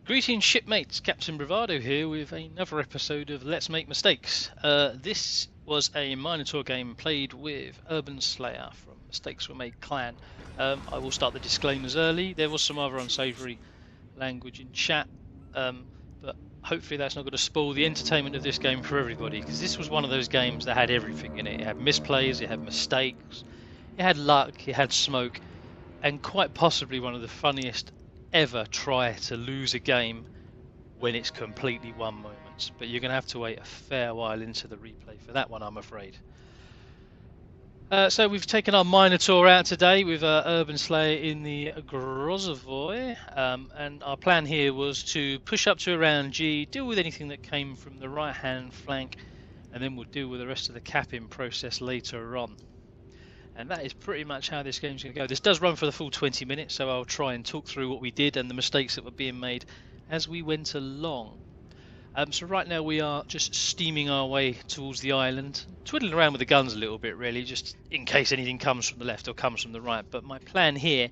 Greetings shipmates, Captain Bravado here with another episode of Let's Make Mistakes. This was a Minotaur game played with Urban Slayer from Mistakes Were Made Clan. I will start the disclaimers early. There was some other unsavoury language in chat, but hopefully that's not going to spoil the entertainment of this game for everybody, because this was one of those games that had everything in it. It had misplays, it had mistakes, it had luck, it had smoke, and quite possibly one of the funniest ever try to lose a game when it's completely won moments, but you're going to have to wait a fair while into the replay for that one, I'm afraid. So we've taken our Minotaur out today with Urban Slayer in the Grozavoy, and our plan here was to push up to around G, deal with anything that came from the right hand flank, and then we'll deal with the rest of the capping process later on. And that is pretty much how this game's going to go. This does run for the full 20 minutes, so I'll try and talk through what we did and the mistakes that were being made as we went along. So right now we are just steaming our way towards the island, twiddling around with the guns a little bit really, just in case anything comes from the left or comes from the right. But my plan here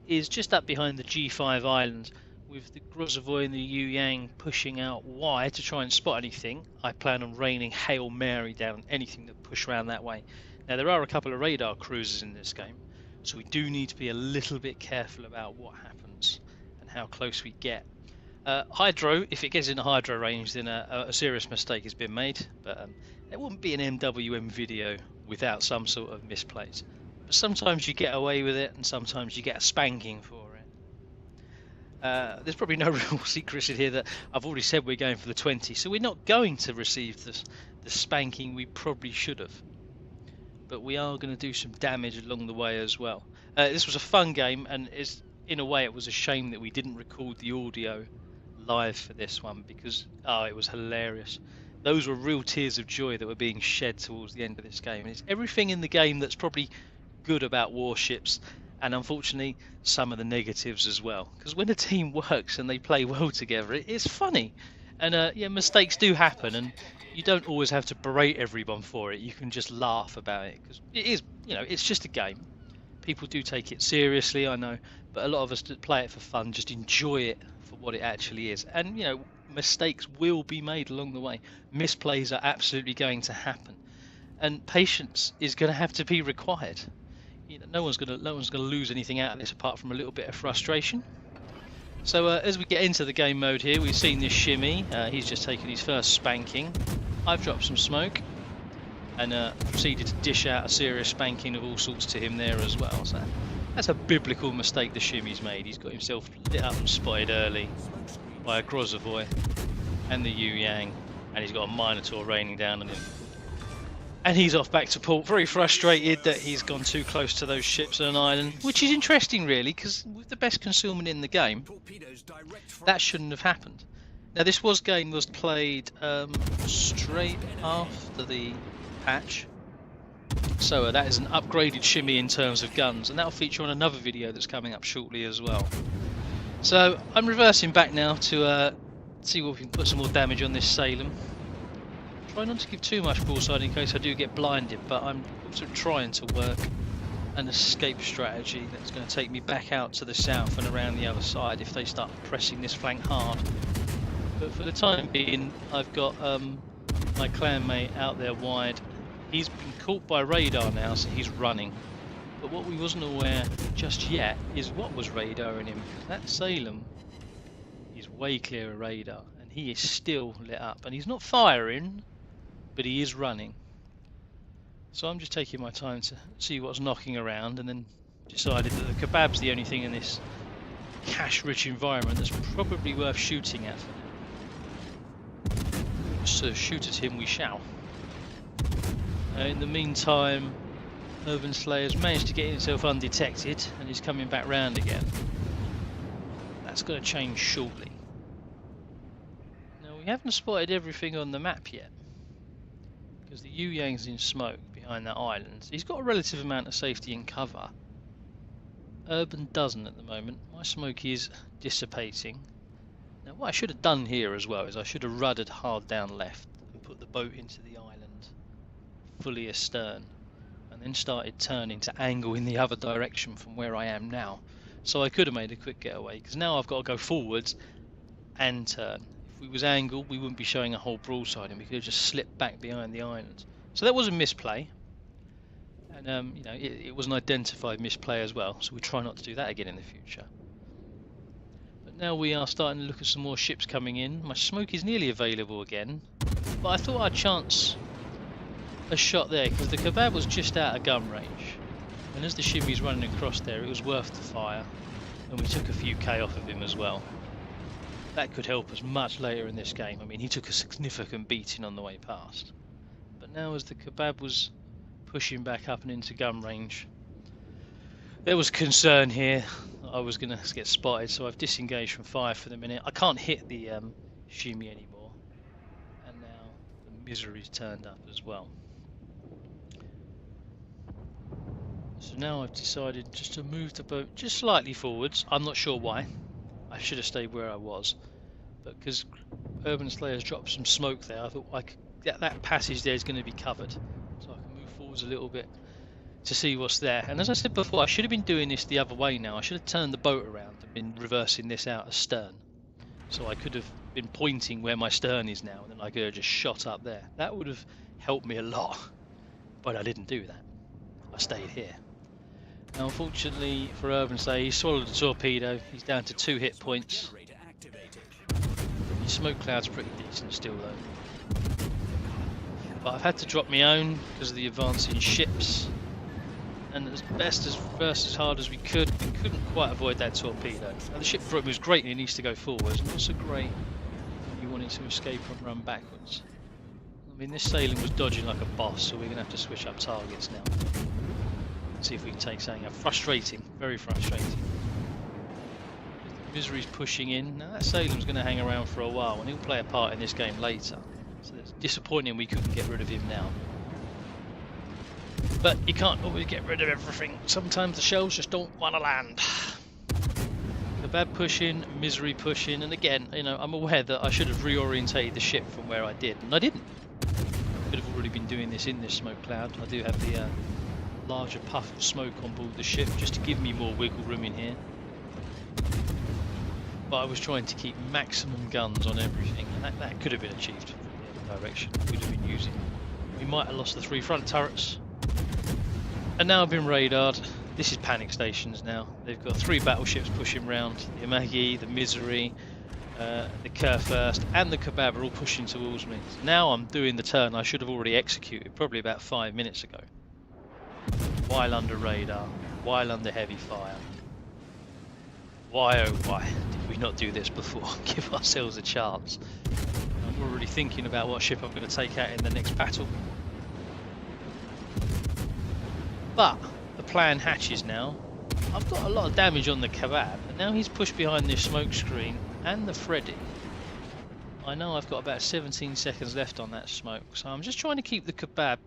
is just up behind the G5 island, with the Grozavoy and the Yu Yang pushing out wide to try and spot anything. I plan on raining Hail Mary down anything that push around that way. Now there are a couple of radar cruisers in this game, so we do need to be a little bit careful about what happens and how close we get. Hydro, if it gets in the hydro range, then a serious mistake has been made, but it wouldn't be an MWM video without some sort of misplays. But sometimes you get away with it, and sometimes you get a spanking for it. There's probably no real secret here that I've already said we're going for the 20, so we're not going to receive the spanking we probably should have. But we are going to do some damage along the way as well. This was a fun game, and in a way it was a shame that we didn't record the audio live for this one, because it was hilarious. Those were real tears of joy that were being shed towards the end of this game. And it's everything in the game that's probably good about Warships, and unfortunately some of the negatives as well, because when a team works and they play well together, it's funny. And yeah, mistakes do happen, and you don't always have to berate everyone for it. You can just laugh about it, because it is, it's just a game. People do take it seriously, I know, but a lot of us that play it for fun just enjoy it for what it actually is. And mistakes will be made along the way. Misplays are absolutely going to happen, and patience is going to have to be required. No one's going to lose anything out of this apart from a little bit of frustration. So as we get into the game mode here, we've seen this shimmy. He's just taken his first spanking. I've dropped some smoke and proceeded to dish out a serious spanking of all sorts to him there as well. So that's a biblical mistake the shimmy's made. He's got himself lit up and spotted early by a Grozavoy and the Yu Yang, and he's got a Minotaur raining down on him. And he's off back to port, very frustrated that he's gone too close to those ships on an island, which is interesting really, because with the best concealment in the game, that shouldn't have happened. Now this game was played straight after the patch, so that is an upgraded shimmy in terms of guns, and that'll feature on another video that's coming up shortly as well. So I'm reversing back now to see if we can put some more damage on this Salem. Try not to give too much broadside in case I do get blinded, but I'm also trying to work an escape strategy that's going to take me back out to the south and around the other side if they start pressing this flank hard. But for the time being, I've got my clanmate out there wide. He's been caught by radar now, so he's running. But what we wasn't aware just yet is what was radaring him. That Salem is way clear of radar, and he is still lit up, and he's not firing, but he is running. So I'm just taking my time to see what's knocking around, and then decided that the kebab's the only thing in this cash-rich environment that's probably worth shooting at for now. So shoot at him we shall. In the meantime, Urban Slayer's managed to get himself undetected, and he's coming back round again. That's going to change shortly. Now we haven't spotted everything on the map yet, because the Yu Yang's in smoke behind that island. He's got a relative amount of safety and cover. Urban doesn't at the moment. My smoke is dissipating. Now what I should have done here as well is I should have ruddered hard down left and put the boat into the island fully astern, and then started turning to angle in the other direction from where I am now. So I could have made a quick getaway, because now I've got to go forwards and turn. If we was angled, we wouldn't be showing a whole broadside, and we could have just slipped back behind the island. So that was a misplay, and you know, it was an identified misplay as well. So we try not to do that again in the future. But now we are starting to look at some more ships coming in. My smoke is nearly available again, but I thought I'd chance a shot there because the kebab was just out of gun range, and as the shimmy's running across there, it was worth the fire, and we took a few K off of him as well. That could help us much later in this game. I mean, he took a significant beating on the way past, but now as the kebab was pushing back up and into gun range, there was concern here that I was going to get spotted, so I've disengaged from fire for the minute. I can't hit the shimmy anymore, and now the misery's turned up as well. So now I've decided just to move the boat just slightly forwards. I'm not sure why. I should have stayed where I was, but because Urban Slayer's dropped some smoke there, I thought that passage there is going to be covered, so I can move forwards a little bit to see what's there. And as I said before, I should have been doing this the other way now. I should have turned the boat around and been reversing this out astern, so I could have been pointing where my stern is now, and then I could have just shot up there. That would have helped me a lot, but I didn't do that. I stayed here. Now, unfortunately for Urban Slayer, he swallowed a torpedo. He's down to 2 hit points. His smoke cloud's pretty decent still though. But I've had to drop my own because of the advancing ships. And as first as hard as we couldn't quite avoid that torpedo. Now, the ship was great and it needs to go forwards, not so great when you wanted to escape and run backwards. I mean, this sailing was dodging like a boss, so we're going to have to switch up targets now. See if we can take something out. Frustrating, very frustrating. Misery's pushing in. Now that Salem's going to hang around for a while, and he'll play a part in this game later. So it's disappointing we couldn't get rid of him now. But you can't always get rid of everything. Sometimes the shells just don't want to land. Kebab pushing, Misery pushing, and again, you know, I'm aware that I should have reorientated the ship from where I did, and I didn't. I could have already been doing this in this smoke cloud. I do have the larger puff of smoke on board the ship just to give me more wiggle room in here, but I was trying to keep maximum guns on everything, and that could have been achieved from the other direction. We'd have been using, we might have lost the 3 front turrets, and now I've been radared. This is panic stations now. They've got 3 battleships pushing round. The Amagi, the Misery, the Kurfürst and the Kebab are all pushing towards me. So now I'm doing the turn I should have already executed probably about 5 minutes ago. While under radar, while under heavy fire. Why oh why did we not do this before? Give ourselves a chance. I'm already thinking about what ship I'm going to take out in the next battle. But the plan hatches now. I've got a lot of damage on the Kebab, and now he's pushed behind this smoke screen and the Freddy. I know I've got about 17 seconds left on that smoke, so I'm just trying to keep the Kebab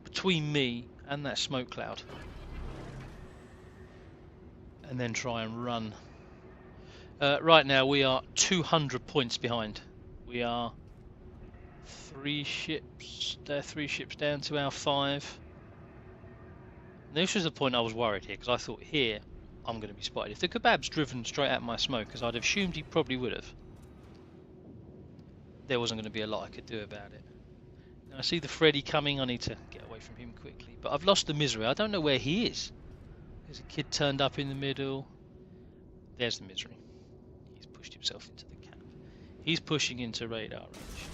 between me and that smoke cloud, and then try and run. Right now we are 200 points behind. We are 3 ships, they're 3 ships down to our 5. And this was the point I was worried here, because I thought here I'm going to be spotted. If the Kebab's driven straight at my smoke, as I'd assumed he probably would have, there wasn't going to be a lot I could do about it. Now I see the Freddy coming, I need to get away from him quickly, but I've lost the Misery. I don't know where he is. There's a kid turned up in the middle. There's the Misery. He's pushed himself into the cap. He's pushing into radar range.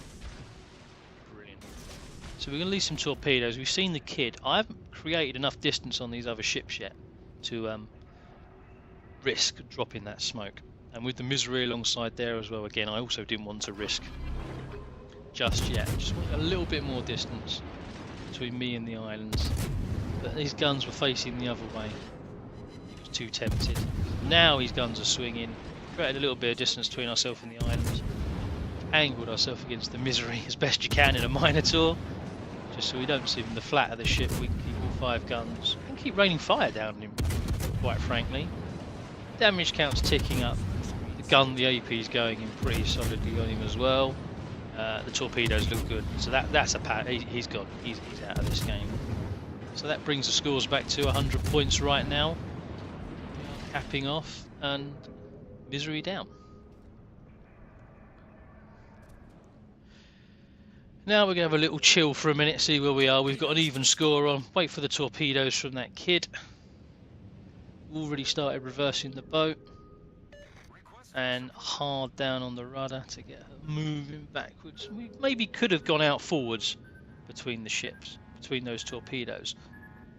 Brilliant. So we're going to leave some torpedoes. We've seen the kid. I haven't created enough distance on these other ships yet to risk dropping that smoke. And with the Misery alongside there as well, again, I also didn't want to risk just yet. Just want a little bit more distance between me and the islands. But his guns were facing the other way. He was too tempted. Now his guns are swinging. Created a little bit of distance between ourselves and the island. Angled ourselves against the Misery as best you can in a Minotaur, just so we don't see him in the flat of the ship. We can keep all 5 guns and keep raining fire down on him, quite frankly. Damage count's ticking up. The gun, the AP is going in pretty solidly on him as well. The torpedoes look good, so that's a pat. He's gone. He's out of this game. So that brings the scores back to 100 points right now. Capping off and Misery down. Now we're going to have a little chill for a minute, see where we are. We've got an even score on. Wait for the torpedoes from that kid. Already started reversing the boat. And hard down on the rudder to get her moving backwards. We maybe could have gone out forwards between the ships, between those torpedoes.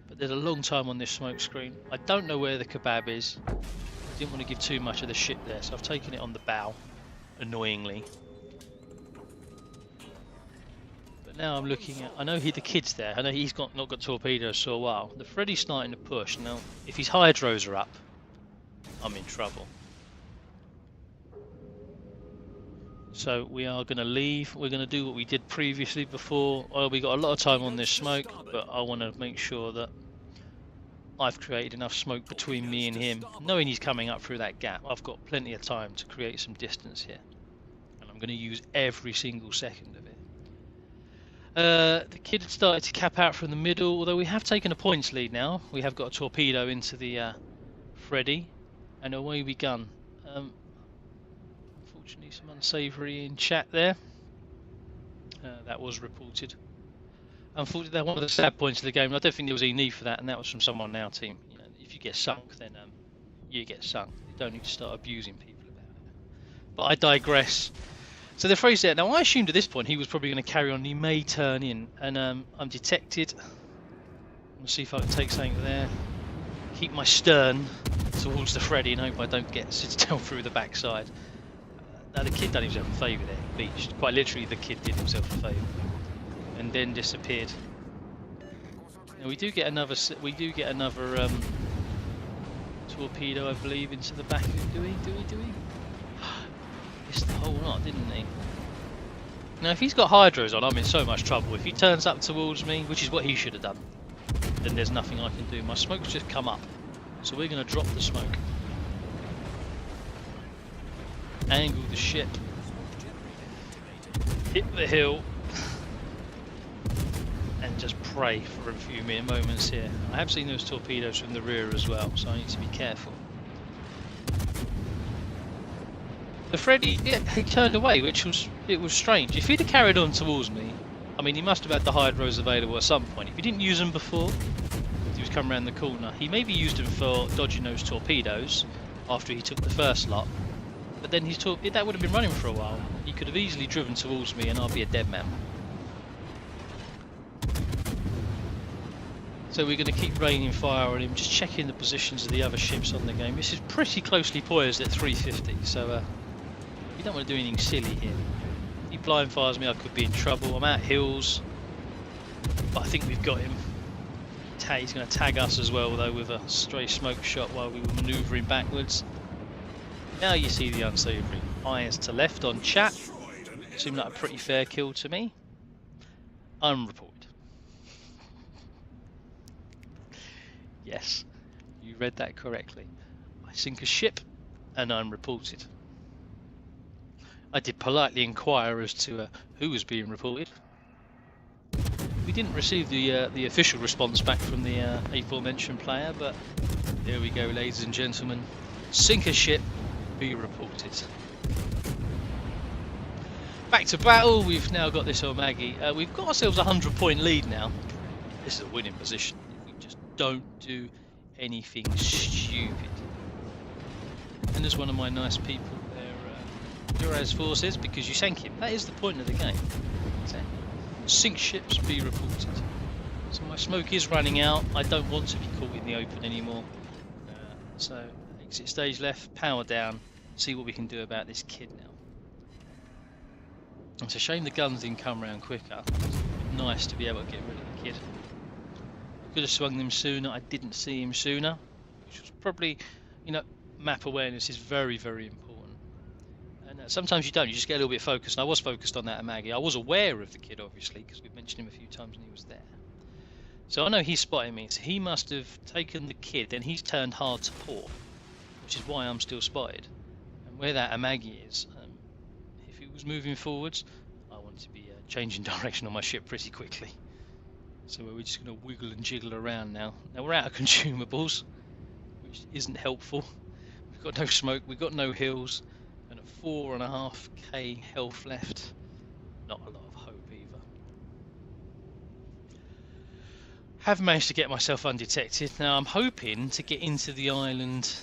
But there's a long time on this smoke screen. I don't know where the kebab is. I didn't want to give too much of the ship there, so I've taken it on the bow, annoyingly. But now I'm looking at, I know the kid's there. I know he's not got torpedoes for a while. The Freddy's starting to push. Now, if his hydros are up, I'm in trouble. So we are going to leave. We're going to do what we did previously before. Well, we got a lot of time on this smoke, but I want to make sure that I've created enough smoke between me and him. Knowing he's coming up through that gap, I've got plenty of time to create some distance here. And I'm going to use every single second of it. The kid had started to cap out from the middle, although we have taken a points lead now. We have got a torpedo into the Freddy, and away we gun. Unfortunately, some unsavoury in chat there. That was reported. Unfortunately, they're one of the sad points of the game. I don't think there was any need for that, and that was from someone on our team. You know, if you get sunk, then you get sunk. You don't need to start abusing people about it. But I digress. So the phrase there. Now, I assumed at this point he was probably going to carry on. He may turn in, and I'm detected. We'll see if I can take something there. Keep my stern towards the Freddy and hope I don't get sit down through the backside. Now the kid done himself a favour there, beached. Quite literally, the kid did himself a favour, and then disappeared. Now we do get another. Torpedo, I believe, into the back of it. Do we? Missed the whole lot, didn't he? Now, if he's got hydros on, I'm in so much trouble. If he turns up towards me, which is what he should have done, then there's nothing I can do. My smoke's just come up, so we're going to drop the smoke. Angle the ship, hit the hill, and just pray for a few mere moments here. I have seen those torpedoes from the rear as well, so I need to be careful. The Freddy, he turned away, which was strange. If he'd have carried on towards me, I mean, he must have had the hydros available at some point. If he didn't use them before, he was coming around the corner. He maybe used them for dodging those torpedoes after he took the first lot. But then that would have been running for a while. He could have easily driven towards me and I'll be a dead man. So we're going to keep raining fire on him, just checking the positions of the other ships on the game. This is pretty closely poised at 350, so you don't want to do anything silly here. If he blind fires me, I could be in trouble. I'm out hills, but I think we've got him. He's going to tag us as well, though, with a stray smoke shot while we were manoeuvring backwards. Now you see the unsavoury eyes to left on chat. Seemed like a pretty fair kill to me. Unreported. Yes, you read that correctly. I sink a ship and unreported. I did politely inquire as to who was being reported. We didn't receive the official response back from the aforementioned player, but there we go, ladies and gentlemen. Sink a ship, be reported. Back to battle. We've now got this Maggie. We've got ourselves a 100-point lead now. This is a winning position if we just don't do anything stupid. And there's one of my nice people there, Duraz forces, because you sank him. That is the point of the game. So, sink ships, be reported. So my smoke is running out. I don't want to be caught in the open anymore. So exit stage left, power down, see what we can do about this kid now. It's a shame the guns didn't come around quicker. Nice to be able to get rid of the kid. Could have swung them sooner. I didn't see him sooner, which was probably, you know, map awareness is very, very important. And sometimes you don't. You just get a little bit focused. And I was focused on that at Maggie. I was aware of the kid, obviously, because we've mentioned him a few times and he was there. So I know he spotted me. So he must have taken the kid. Then he's turned hard to port, which is why I'm still spotted. And where that Amagi is, if he was moving forwards, I want to be changing direction on my ship pretty quickly. So we're just going to wiggle and jiggle around now. Now we're out of consumables, which isn't helpful. We've got no smoke, we've got no hills, and at 4.5k health left. Not a lot of hope either. Have managed to get myself undetected. Now I'm hoping to get into the island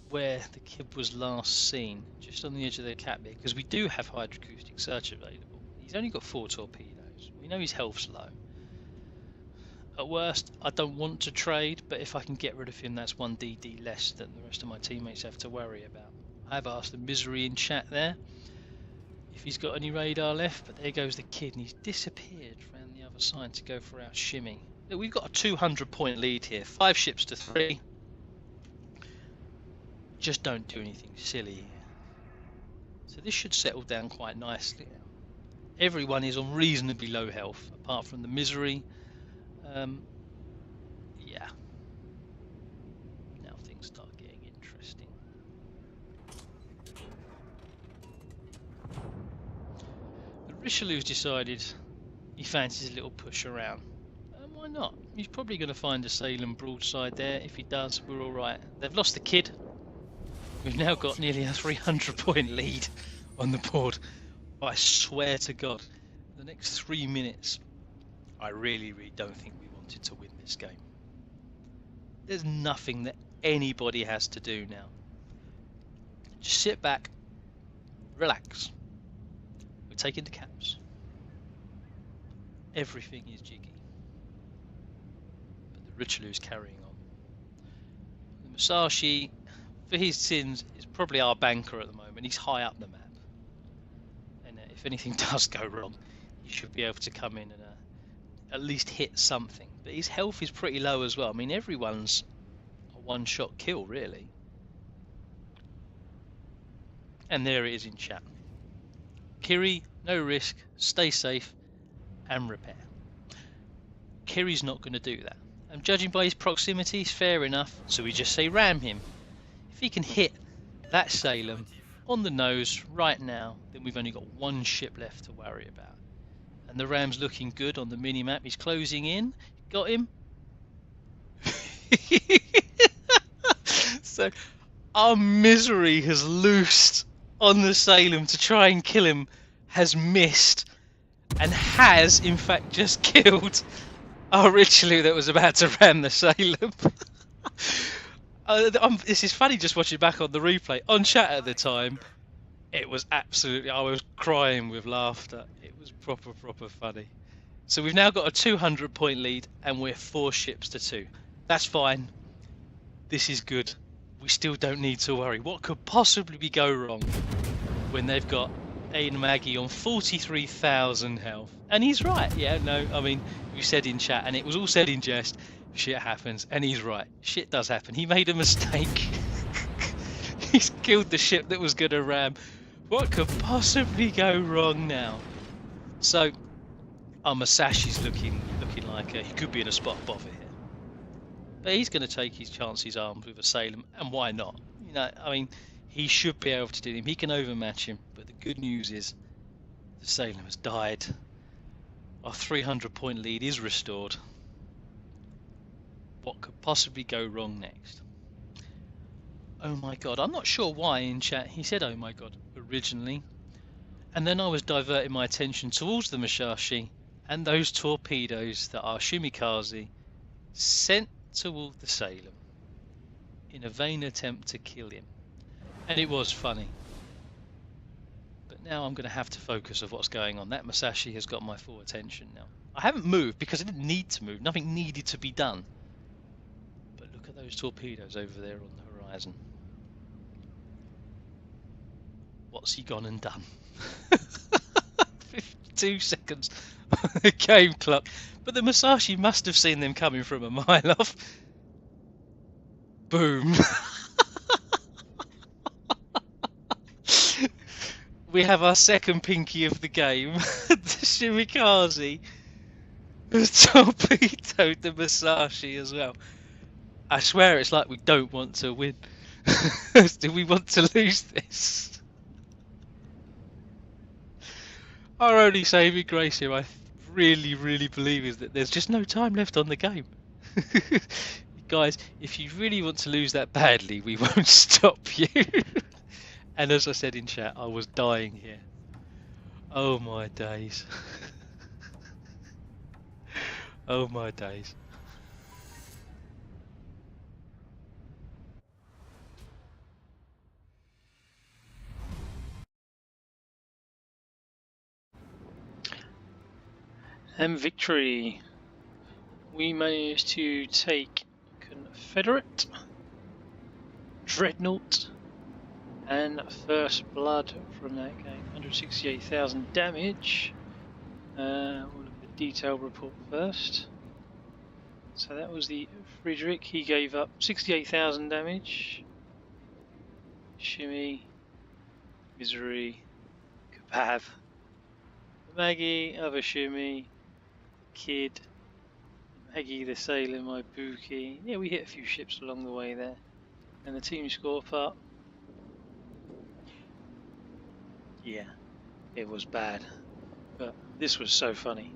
where the kid was last seen, just on the edge of the cap there, because we do have hydroacoustic search available. He's only got 4 torpedoes. We know his health's low. At worst, I don't want to trade, but if I can get rid of him, that's 1 DD less than the rest of my teammates have to worry about. I have asked the misery in chat there if he's got any radar left, but there goes the kid, and he's disappeared around the other side to go for our shimmy. Look, we've got a 200-point lead here, 5 ships to 3. Just don't do anything silly here. So this should settle down quite nicely now. Everyone is on reasonably low health, apart from the misery. Yeah. Now things start getting interesting. The Richelieu's decided he fancies a little push around. And why not? He's probably going to find a Salem broadside there. If he does, we're alright. They've lost the kid. We've now got nearly a 300-point lead on the board. I swear to God, the next 3 minutes, I really don't think we wanted to win this game. There's nothing that anybody has to do now. Just sit back, relax. We're taking the caps. Everything is jiggy. But the Richelieu's carrying on. The Musashi, for his sins, is probably our banker at the moment. He's high up the map. And if anything does go wrong, he should be able to come in and at least hit something. But his health is pretty low as well. I mean, everyone's a one-shot kill, really. And there it is in chat. Kiri, no risk, stay safe, and repair. Kiri's not going to do that. And judging by his proximity, fair enough. So we just say ram him. If he can hit that Salem on the nose right now, then we've only got 1 ship left to worry about. And the ram's looking good on the mini-map. He's closing in. Got him. So our misery has loosed on the Salem to try and kill him, has missed, and has in fact just killed our Richelieu that was about to ram the Salem. This is funny just watching back on the replay. On chat at the time, it was absolutely, I was crying with laughter. It was proper funny. So we've now got a 200-point lead and we're 4 ships to 2. That's fine. This is good. We still don't need to worry. What could possibly go wrong when they've got Aiden Maggie on 43,000 health? And he's right. Yeah, no, I mean, you said in chat, and it was all said in jest, shit happens, and he's right. Shit does happen. He made a mistake. He's killed the ship that was going to ram. What could possibly go wrong now? So, our Masashi's looking like he could be in a spot bother here. But he's going to take his chances armed with a Salem, and why not? You know, I mean, he should be able to do him. He can overmatch him. But the good news is, the Salem has died. Our 300-point lead is restored. What could possibly go wrong next? Oh my god, I'm not sure why in chat he said oh my god originally, and then I was diverting my attention towards the Musashi and those torpedoes that our Shimikaze sent toward the Salem in a vain attempt to kill him. And it was funny. But now I'm going to have to focus on what's going on. That Musashi has got my full attention now. I haven't moved because I didn't need to move. Nothing needed to be done. But look at those torpedoes over there on the horizon. What's he gone and done? 52 seconds on the game clock. But the Musashi must have seen them coming from a mile off. Boom. We have our second pinky of the game. The Shimikaze has torpedoed the Musashi as well. I swear it's like we don't want to win. Do we want to lose this? Our only saving grace here, I really believe, is that there's just no time left on the game. Guys, if you really want to lose that badly, we won't stop you. And as I said in chat, I was dying here. Oh my days. Oh my days. And victory. We managed to take Confederate, Dreadnought, and First Blood from that game. 168,000 damage. We'll look at the detailed report first. So that was the Friedrich. He gave up 68,000 damage. Shimmy, Misery, Kapav, Maggie, other Shimmy, Kid, Maggie the Sailor, my Buki. Yeah, we hit a few ships along the way there. And the team score part. Yeah, it was bad. But this was so funny.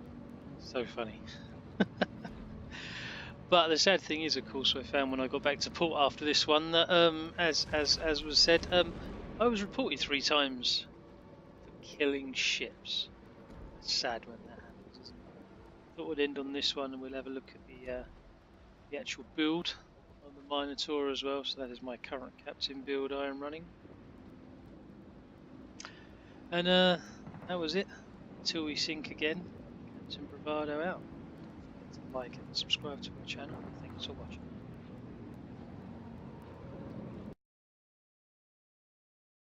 So funny. But the sad thing is, of course, I found when I got back to port after this one that, as was said, I was reported 3 times for killing ships. It's sad when that happens, isn't it? Thought we'd end on this one, and we'll have a look at the actual build on the Minotaur as well. So that is my current captain build I am running, and that was it. Until we sink again. Captain Bravado out. Don't forget to like and subscribe to my channel. Thanks for watching.